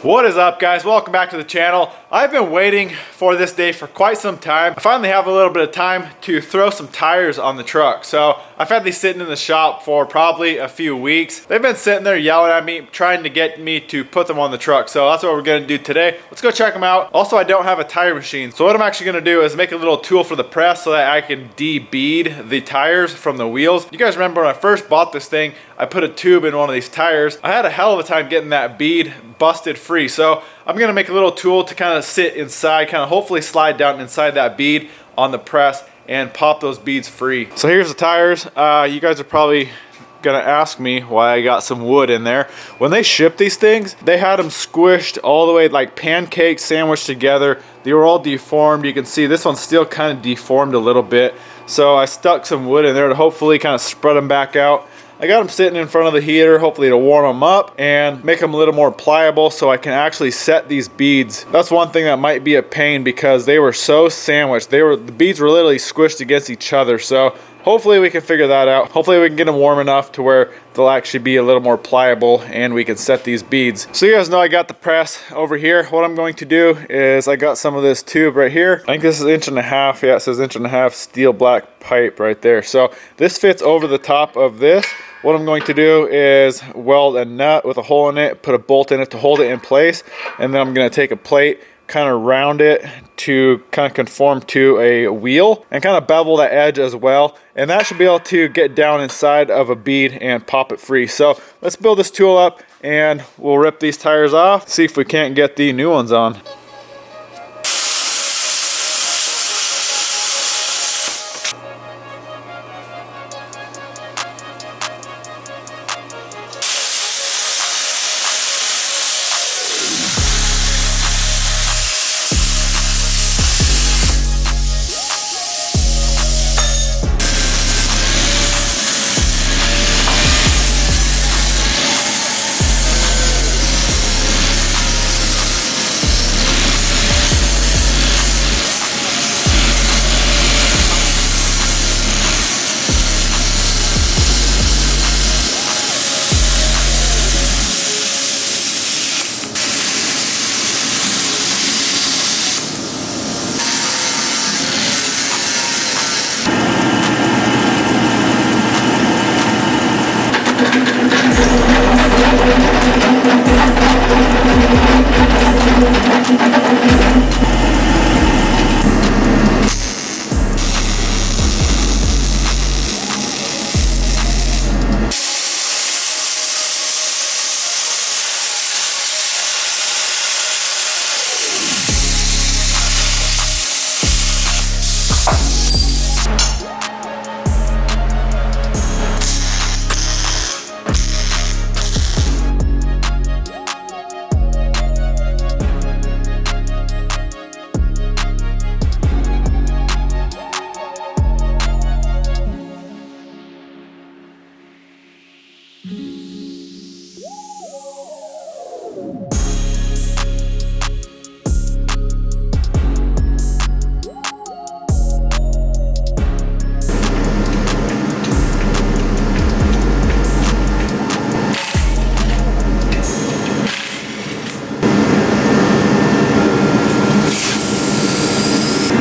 What is up, guys? Welcome back to the channel. I've been waiting for this day for quite some time. I finally have a little bit of time to throw some tires on the truck. So I've had these sitting in the shop for probably a few weeks. They've been sitting there yelling at me, trying to get me to put them on the truck. So that's what we're gonna do today. Let's go check them out. Also, I don't have a tire machine. So what I'm actually gonna do is make a little tool for the press so that I can de-bead the tires from the wheels. You guys remember when I first bought this thing, I put a tube in one of these tires. I had a hell of a time getting that bead busted free. So I'm gonna make a little tool to kind of sit inside, kind of hopefully slide down inside that bead on the press and pop those beads free. So here's the tires. You guys are probably gonna ask me why I got some wood in there. When they shipped these things, they had them squished all the way like pancakes sandwiched together. They were all deformed. You can see this one's still kind of deformed a little bit. So I stuck some wood in there to hopefully kind of spread them back out. I got them sitting in front of the heater, hopefully to warm them up and make them a little more pliable so I can actually set these beads. That's one thing that might be a pain because they were so sandwiched. The beads were literally squished against each other. So hopefully we can figure that out. Hopefully we can get them warm enough to where they'll actually be a little more pliable and we can set these beads. So you guys know I got the press over here. What I'm going to do is I got some of this tube right here. I think this is 1.5 inches. Yeah, it says 1.5 inches steel black pipe right there. So this fits over the top of this. What I'm going to do is weld a nut with a hole in it, put a bolt in it to hold it in place, and then I'm going to take a plate, kind of round it to kind of conform to a wheel and kind of bevel that edge as well, and that should be able to get down inside of a bead and pop it free. So let's build this tool up and we'll rip these tires off, see if we can't get the new ones on.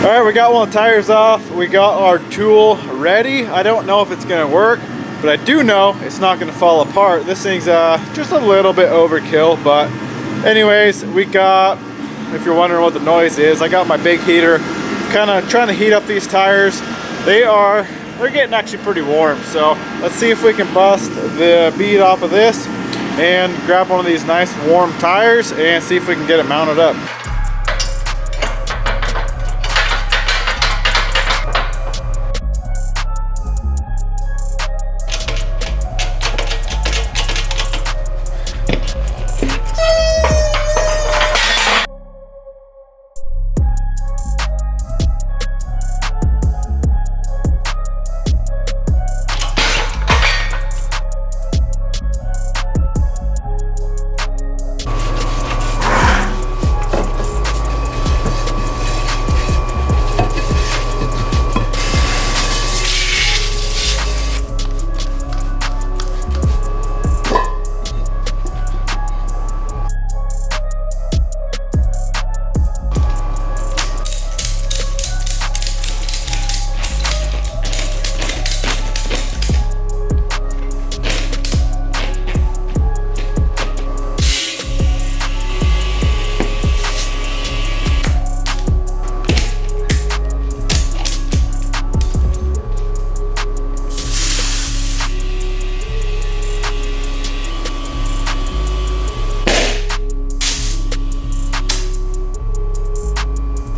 All right, we got one of the tires off. We got our tool ready. I don't know if it's gonna work, but I do know it's not gonna fall apart. This thing's just a little bit overkill, but anyways, we got, if you're wondering what the noise is, I got my big heater, kind of trying to heat up these tires. They're getting actually pretty warm. So let's see if we can bust the bead off of this and grab one of these nice warm tires and see if we can get it mounted up.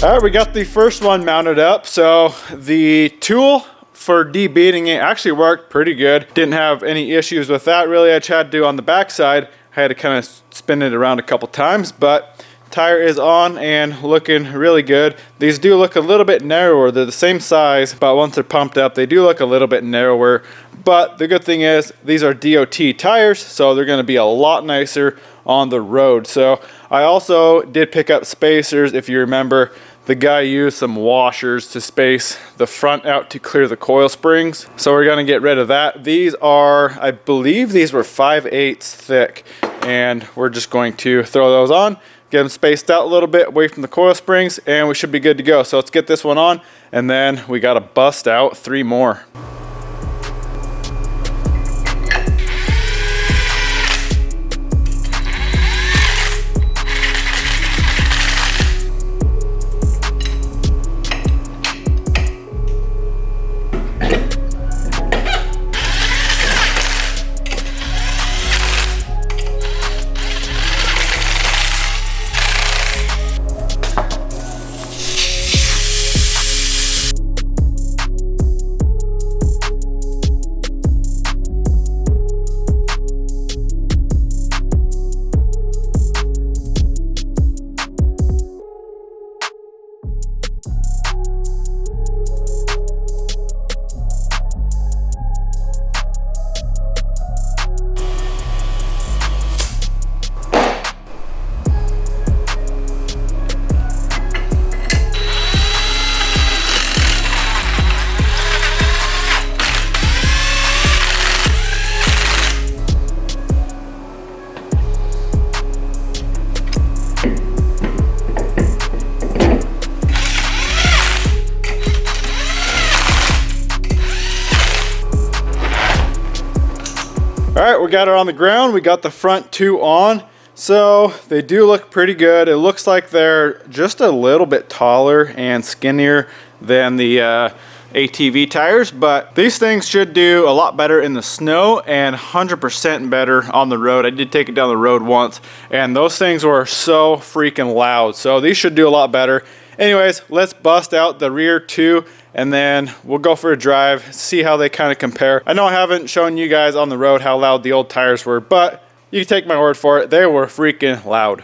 All right, we got the first one mounted up. So the tool for debeating it actually worked pretty good. Didn't have any issues with that really. I tried to do on the back side. I had to kind of spin it around a couple times, but tire is on and looking really good. These do look a little bit narrower. They're the same size, but once they're pumped up, they do look a little bit narrower. But the good thing is these are DOT tires, so they're gonna be a lot nicer on the road. So I also did pick up spacers. If you remember, the guy used some washers to space the front out to clear the coil springs. So we're gonna get rid of that. These are, I believe these were 5/8 thick, and we're just going to throw those on, get them spaced out a little bit away from the coil springs, and we should be good to go. So let's get this one on, and then we gotta bust out 3 more. All right, we got it on the ground. We got the front 2 on. So they do look pretty good. It looks like they're just a little bit taller and skinnier than the ATV tires, but these things should do a lot better in the snow and 100% better on the road. I did take it down the road once, and those things were so freaking loud. So these should do a lot better. Anyways, let's bust out the rear 2, and then we'll go for a drive, see how they kind of compare. I know I haven't shown you guys on the road how loud the old tires were, but you can take my word for it, they were freaking loud.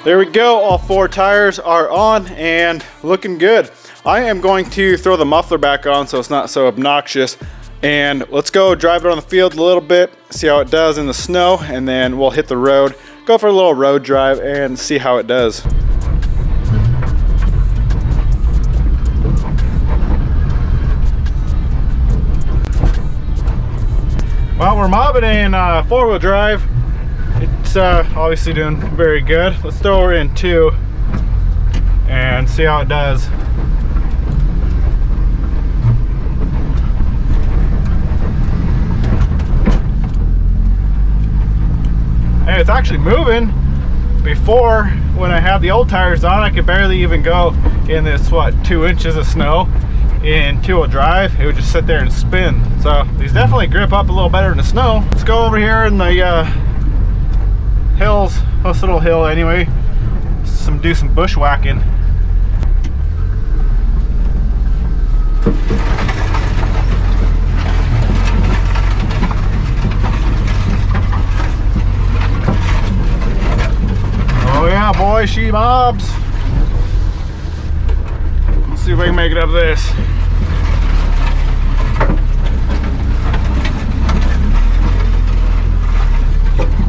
There we go, all 4 tires are on and looking good. I am going to throw the muffler back on so it's not so obnoxious, and let's go drive it on the field a little bit, see how it does in the snow, and then we'll hit the road, go for a little road drive and see how it does. Well, we're mobbing in 4-wheel drive. It's obviously doing very good. Let's throw her in 2 and see how it does. And it's actually moving. Before, when I had the old tires on, I could barely even go in this, what, 2 inches of snow in 2-wheel drive. It would just sit there and spin. So these definitely grip up a little better in the snow. Let's go over here in the hills, this little hill anyway, do some bushwhacking. Oh yeah, boy, she mobs. Let's see if I can make it up this.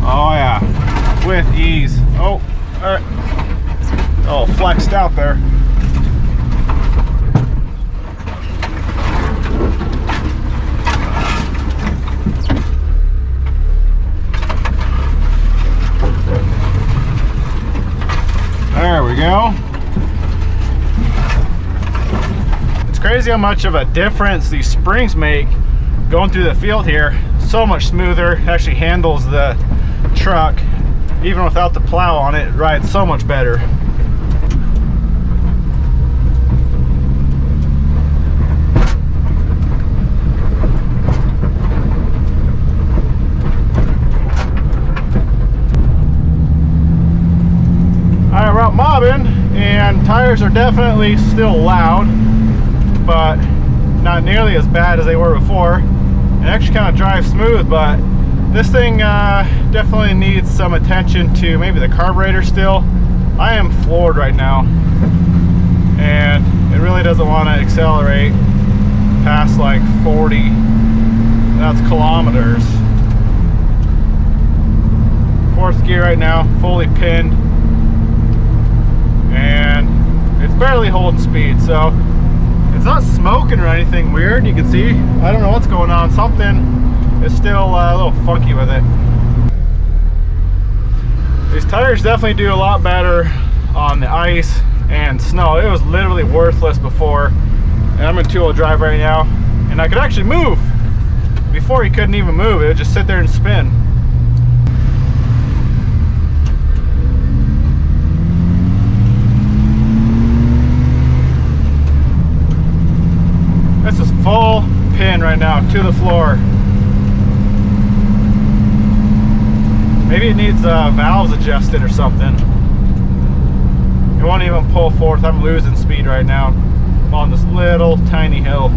Oh yeah, with ease. Oh, all right. Oh, flexed out there. There we go. It's crazy how much of a difference these springs make going through the field here. So much smoother. It actually handles the truck even without the plow on it. It rides so much better. Alright, we're out mobbing and tires are definitely still loud, but not nearly as bad as they were before. It actually kind of drives smooth, but this thing definitely needs some attention to maybe the carburetor still. I am floored right now, and it really doesn't want to accelerate past like 40. That's kilometers. 4th gear right now, fully pinned, and it's barely holding speed, so it's not smoking or anything weird. You can see, I don't know what's going on. Something is still a little funky with it. These tires definitely do a lot better on the ice and snow. It was literally worthless before, and I'm in 2-wheel drive right now, and I could actually move. Before you couldn't even move, it would just sit there and spin. This is full pin right now to the floor. Maybe it needs valves adjusted or something. It won't even pull forth. I'm losing speed right now. I'm on this little tiny hill.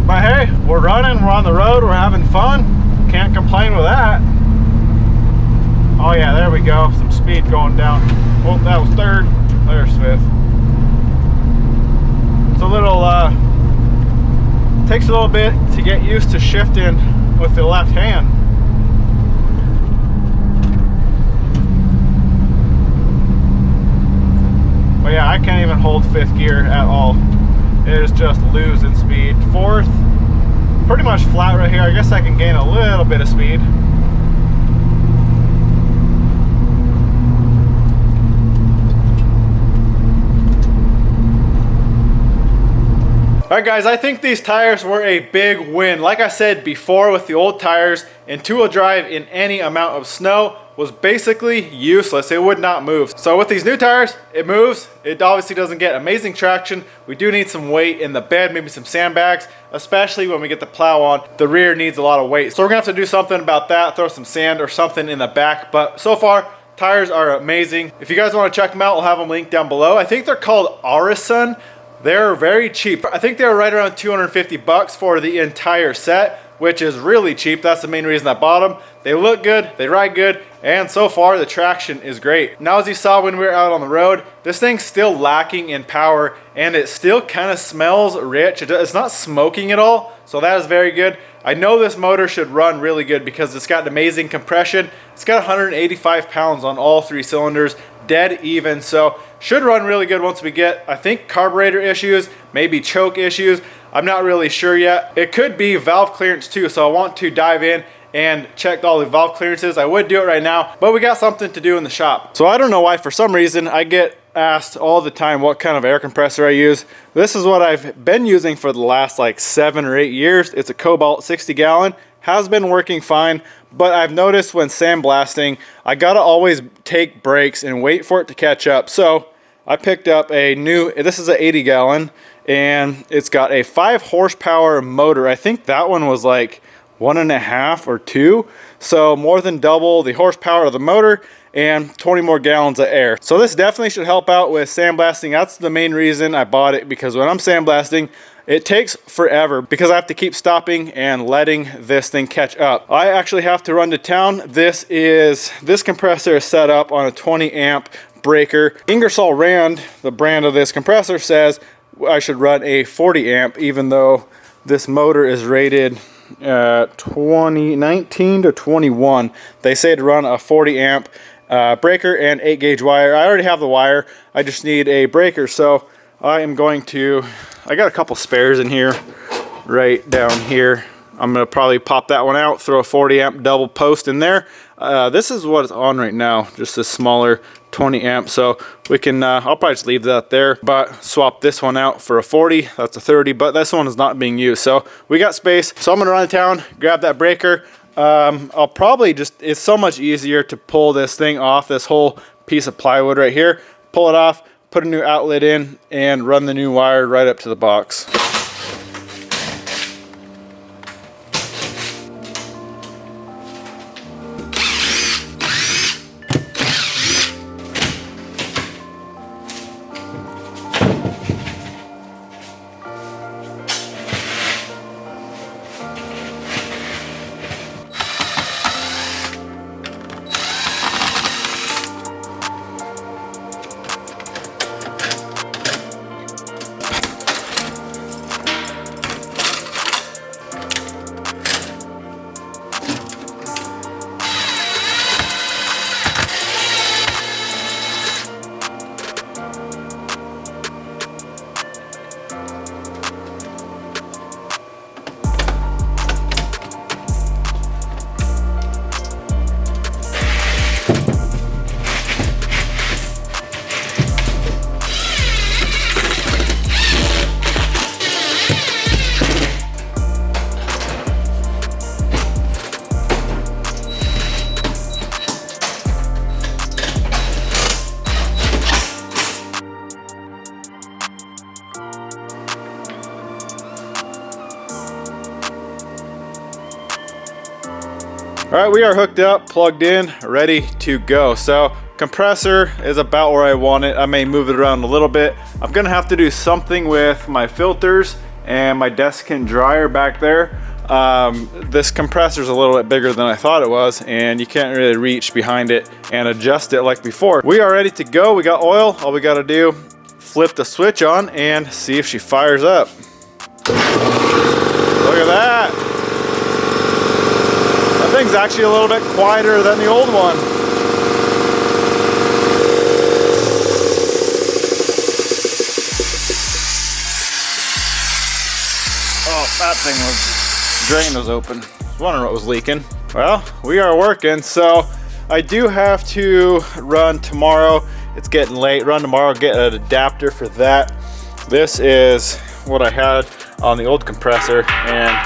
But hey, we're running, we're on the road, we're having fun. Can't complain with that. Oh yeah, there we go. Some speed going down. Oh, that was 3rd. There's 5th. It's a little, takes a little bit to get used to shifting with the left hand. But yeah, I can't even hold 5th gear at all. It is just losing speed. 4th, pretty much flat right here. I guess I can gain a little bit of speed. Alright guys, I think these tires were a big win. Like I said before, with the old tires, and 2-wheel drive in any amount of snow was basically useless. It would not move. So with these new tires, it moves. It obviously doesn't get amazing traction. We do need some weight in the bed, maybe some sandbags, especially when we get the plow on. The rear needs a lot of weight. So we're gonna have to do something about that, throw some sand or something in the back. But so far, tires are amazing. If you guys wanna check them out, I'll have them linked down below. I think they're called Arison. They're very cheap. I think they're right around 250 bucks for the entire set, which is really cheap. That's the main reason I bought them. They look good, they ride good, and so far the traction is great. Now, as you saw when we were out on the road, this thing's still lacking in power, and it still kind of smells rich. It's not smoking at all, so that is very good. I know this motor should run really good because it's got amazing compression. It's got 185 pounds on all 3 cylinders, dead even, so should run really good once we get, I think, carburetor issues, maybe choke issues. I'm not really sure yet. It could be valve clearance too, so I want to dive in and check all the valve clearances. I would do it right now, but we got something to do in the shop. So I don't know why, for some reason, I get asked all the time what kind of air compressor I use. This is what I've been using for the last like 7 or 8 years. It's a Cobalt 60 gallon. Has been working fine, but I've noticed when sandblasting, I gotta always take breaks and wait for it to catch up. So I picked up a new, this is an 80 gallon, and it's got a 5 horsepower motor. I think that one was like 1.5 or 2, so more than double the horsepower of the motor and 20 more gallons of air. So this definitely should help out with sandblasting. That's the main reason I bought it, because when I'm sandblasting, it takes forever because I have to keep stopping and letting this thing catch up. I actually have to run to town. This compressor is set up on a 20 amp breaker. Ingersoll Rand, the brand of this compressor, says I should run a 40 amp, even though this motor is rated 19 to 21. They say to run a 40 amp breaker and 8 gauge wire. I already have the wire, I just need a breaker. So I am going to, I got a couple spares in here, right down here. I'm gonna probably pop that one out, throw a 40 amp double post in there. This is what it's on right now, just a smaller 20 amp. So we can, I'll probably just leave that there, but swap this one out for a 40. That's a 30, but this one is not being used. So we got space. So I'm gonna run to town, grab that breaker. I'll probably just, it's so much easier to pull this thing off, this whole piece of plywood right here, pull it off, put a new outlet in, and run the new wire right up to the box. All right, we are hooked up, plugged in, ready to go. So compressor is about where I want it. I may move it around a little bit. I'm gonna have to do something with my filters and my desiccant dryer back there. This compressor is a little bit bigger than I thought it was, and you can't really reach behind it and adjust it like before. We are ready to go. We got oil. All we gotta do, flip the switch on and see if she fires up. Look at that. That thing's actually a little bit quieter than the old one. Oh, that thing was, drain was open. I was wondering what was leaking. Well, we are working, so I do have to run tomorrow. It's getting late. Run tomorrow, get an adapter for that. This is what I had on the old compressor, and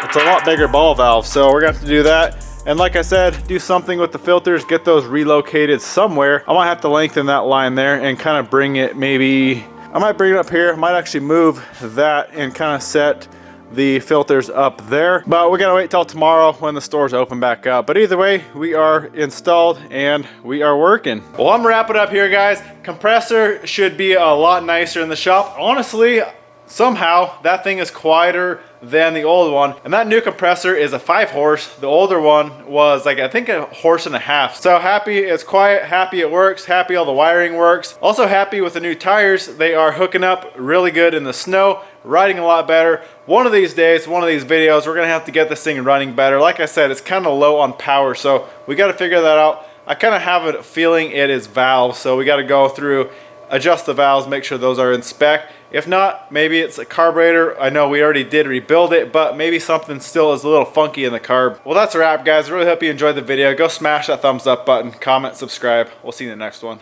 it's a lot bigger ball valve, so we're gonna have to do that. And like I said, do something with the filters, get those relocated somewhere. I might have to lengthen that line there and kind of bring it, maybe, I might bring it up here. I might actually move that and kind of set the filters up there. But we gotta wait till tomorrow when the stores open back up. But either way, we are installed and we are working. Well, I'm wrapping up here, guys. Compressor should be a lot nicer in the shop. Honestly, somehow that thing is quieter than the old one, and that new compressor is a 5 horse. The older one was like, I think, 1.5 horses. So happy it's quiet, happy it works, happy all the wiring works. Also happy with the new tires. They are hooking up really good in the snow, riding a lot better. One of these days, one of these videos, we're gonna have to get this thing running better. Like I said, it's kind of low on power, so we got to figure that out. I kind of have a feeling it is valve, so we got to go through adjust the valves, make sure those are in spec. If not, maybe it's a carburetor. I know we already did rebuild it, but maybe something still is a little funky in the carb. Well, that's a wrap, guys. I really hope you enjoyed the video. Go smash that thumbs up button, comment, subscribe. We'll see you in the next one.